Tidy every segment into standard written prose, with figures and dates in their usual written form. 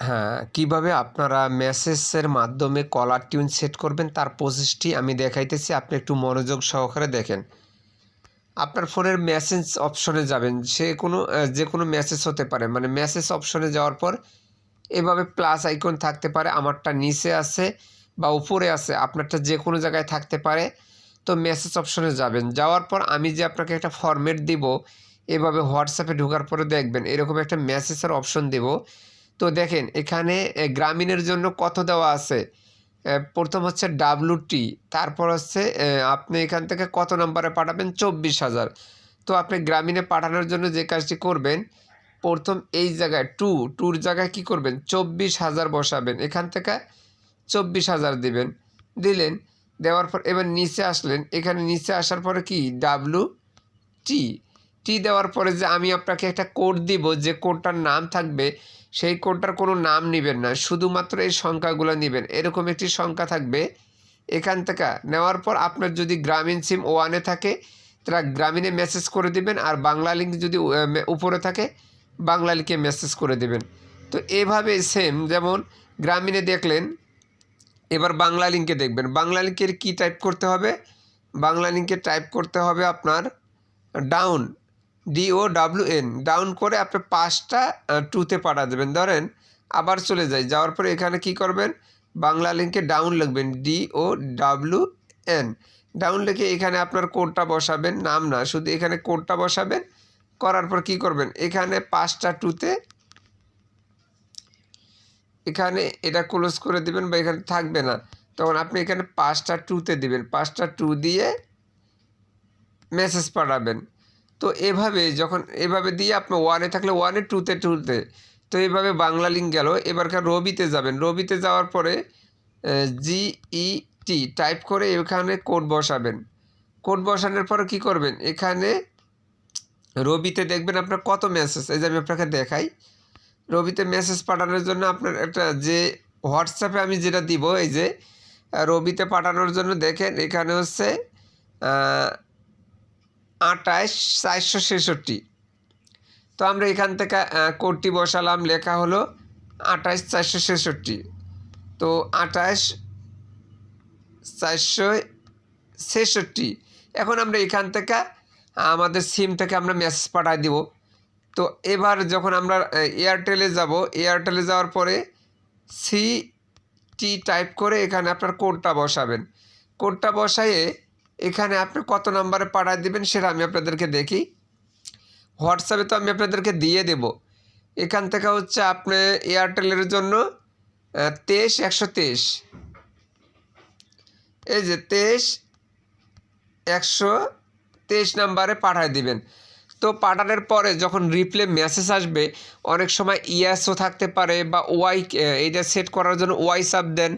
হ্যাঁ, কিভাবে আপনারা মেসেজের মাধ্যমে কলার টিউন সেট করবেন তার প্রসেসটি আমি দেখাইতেছি। আপনি একটু মনোযোগ সহকারে দেখেন। আপনার ফোনের মেসেজ অপশনে যাবেন। যে কোনো মেসেজ হতে পারে। মানে মেসেজ অপশনে যাওয়ার পর এভাবে প্লাস আইকন থাকতে পারে। আমারটা নিচে আছে বা উপরে আছে। আপনারটা যে কোনো জায়গায় থাকতে পারে। তো মেসেজ অপশনে যাবেন। যাওয়ার পর আমি যে আপনাকে একটা ফরম্যাট দিব, এভাবে হোয়াটসঅ্যাপে ঢোকার পরে দেখবেন এরকম একটা মেসেজের অপশন দেব। তো দেখেন এখানে গ্রামীণের জন্য কত দেওয়া আছে। প্রথম হচ্ছে WT, তারপর হচ্ছে আপনি এখান থেকে কত নাম্বারে পাঠাবেন, 24,000। তো আপনি গ্রামীণে পাঠানোর জন্য যে কাজটি করবেন, প্রথম এই জায়গায় টুর জায়গায় কি করবেন, 24,000 বসাবেন। এখান থেকে 24,000 দিবেন। দিলেন, দেওয়ার পর এবার নিচে আসলেন। এখানে নিচে আসার পরে কি টি দেওয়ার পরে যে আমি আপনাকে একটা কোড দিব, যে কোডটার নাম থাকবে সেই কোডটার কোনো নাম নেবেন না, শুধুমাত্র এই সংখ্যাগুলো নেবেন। এরকম একটি সংখ্যা থাকবে। এখান থেকে নেওয়ার পর আপনার যদি গ্রামীণ সিম 1-এ থাকে তারা গ্রামীণে মেসেজ করে দিবেন, আর বাংলা লিঙ্ক যদি উপরে থাকে বাংলা লিঙ্কে মেসেজ করে দেবেন। তো এভাবে সেম যেমন গ্রামীণে দেখলেন, এবার বাংলা লিঙ্কে দেখবেন। বাংলা লিঙ্কের কী টাইপ করতে হবে, বাংলা লিঙ্কে টাইপ করতে হবে আপনার ডাউন, DOWN, ডাউন করে আপনি 5টা 2-তে পাঠা দেবেন। ধরেন আবার চলে যাওয়ার পরে এখানে কি করবেন, বাংলা লিঙ্কে ডাউন লিখবেন, DOWN, ডাউন লিখে এখানে আপনার কোডটা বসাবেন, নাম না, শুধু এখানে কোডটা বসাবেন। করার পর কি করবেন, এখানে 5টা 2-তে এখানে এটা ক্লোজ করে দিবেন বা এখানে থাকবে না, তখন আপনি এখানে 5টা 2-তে দিবেন। 5টা 2 দিয়ে মেসেজ পাঠাবেন। তো এভাবে দিয়ে আপনি 1-এ থাকলে 1-এ, 2-তে। তো এইভাবে বাংলা লিঙ্ক গেল। এবারকার রবিতে যাবেন। রবিতে যাওয়ার পরে GET টাইপ করে এখানে কোড বসাবেন। কোড বসানোর পরে কি করবেন, এখানে রবিতে দেখবেন আপনার কত মেসেজ। এই যে আমি আপনাকে দেখাই, রবিতে মেসেজ পাঠানোর জন্য আপনার একটা যে হোয়াটসঅ্যাপে আমি যেটা দিব, এই যে রবিতে পাঠানোর জন্য দেখেন এখানে হচ্ছে 28,466। তো আমরা এখান থেকে কোডটি বসালাম, লেখা হলো 28,466। তো 28,466। এখন আমরা এখান থেকে আমাদের সিম থেকে আমরা মেসেজ পাঠাই দিব। তো এবার যখন আমরা এয়ারটেলে যাব, এয়ারটেলে যাওয়ার পরে CT টাইপ করে এখানে আপনার কোডটা বসাবেন। কোডটা বসাইয়ে এখানে আপনি কত নাম্বারে পাঠাই দেবেন সেটা আমি আপনাদেরকে দেখি। হোয়াটসঅ্যাপে তো আমি আপনাদেরকে দিয়ে দেব। এখান থেকে হচ্ছে আপনি এয়ারটেলের জন্য 23,123, এই যে 23,123 নাম্বারে পাঠায় দিবেন। তো পাঠানোর পরে যখন রিপ্লে মেসেজ আসবে, অনেক সময় ইয়াসও থাকতে পারে বা ওয়াই, এইটা সেট করার জন্য ওয়াই চাপ দেন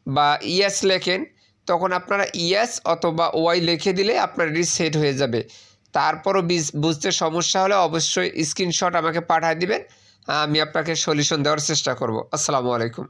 বা ইয়াস লেখেন, তখন আপনারা ইয়াস অথবা ওয়াই লিখে দিলে আপনার সেট হয়ে যাবে। তারপরও বুঝতে সমস্যা হলে অবশ্যই স্ক্রিনশট আমাকে পাঠিয়ে দিবেন, আমি আপনাকে সলিউশন দেওয়ার চেষ্টা করব। আসসালামু আলাইকুম।